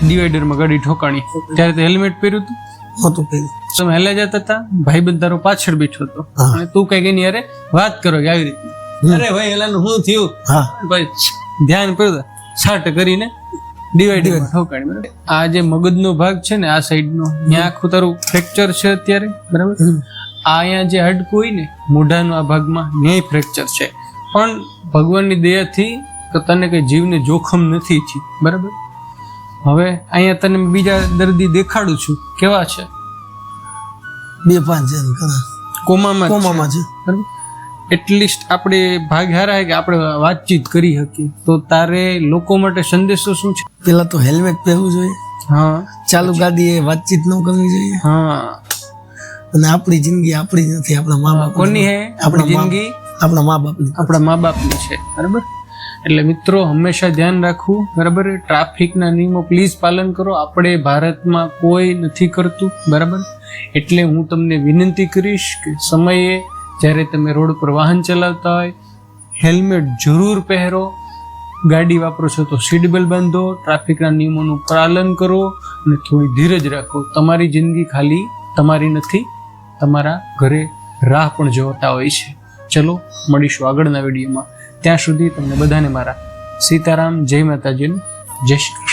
ડિવાઈડરમાં ગાડી ઠોકાણી ત્યારે તે હેલ્મેટ પહેર્યું હતું? નહોતું પહેર્યું. તમે હેલા જતા હતા, ભાઈબંધ તારો પાછળ બેઠો હતો હા. અને તું કઈ એની અરે વાત કરો કે આવી રીતે અરે ભાઈ હેલાનું શું થયું હા ભાઈ ધ્યાન પડ્યું છાટ કરીને ડિવાઈડરમાં ઠોકાણી બરાબર. આ જે મગજનો ભાગ છે ને આ સાઈડનો ત્યાં આખું તારું ફ્રેક્ચર છે અત્યારે બરાબર. આ અહીંયા જે હાડકું હોય ને મોઢાનો આ ભાગમાં ન્યાય ફ્રેક્ચર છે, પણ ભગવાનની દયાથી તો તને કઈ જીવને જોખમ નથી થયું બરાબર. હવે અહીંયા તને બીજા દર્દી દેખાડું છું કેવા છે, 2-5 જણ ઘણા કોમામાં કોમામાં છે. બરાબર. એટલીસ્ટ આપણે ભાગ હારા કે આપણે વાતચીત કરી શકીએ. તો તારે લોકો માટે સંદેશો શું છે? પેલા તો હેલ્મેટ પહેરવું જોઈએ, હા ચાલુ ગાડીએ વાતચીત ન કરવી જોઈએ, હા. અને આપણી જિંદગી આપણી નથી, આપણા મા બાપ કોની હે આપણી જિંદગી? આપણા મા બાપની. આપણા મા બાપની છે બરાબર. એટલે મિત્રો હંમેશા ધ્યાન રાખવું બરાબર. ટ્રાફિકના નિયમો પ્લીઝ પાલન કરો. આપણે ભારતમાં કોઈ નથી કરતું બરાબર. એટલે હું તમને વિનંતી કરીશ કે સમયે જ્યારે તમે રોડ પર વાહન ચલાવતા હોય હેલ્મેટ જરૂર પહેરો. ગાડી વાપરો છો તો સીટ બેલ્ટ બાંધો, ટ્રાફિકના નિયમોનું પાલન કરો અને થોડી ધીરજ રાખો. તમારી જિંદગી ખાલી તમારી નથી, તમારા ઘરે રાહ પણ જોતા હોય છે. ચલો મળીશું આગળના વિડીયોમાં. ત્યાં સુધી તમને બધાને મારા સીતારામ, જય માતાજી, જય શ્રી કૃષ્ણ.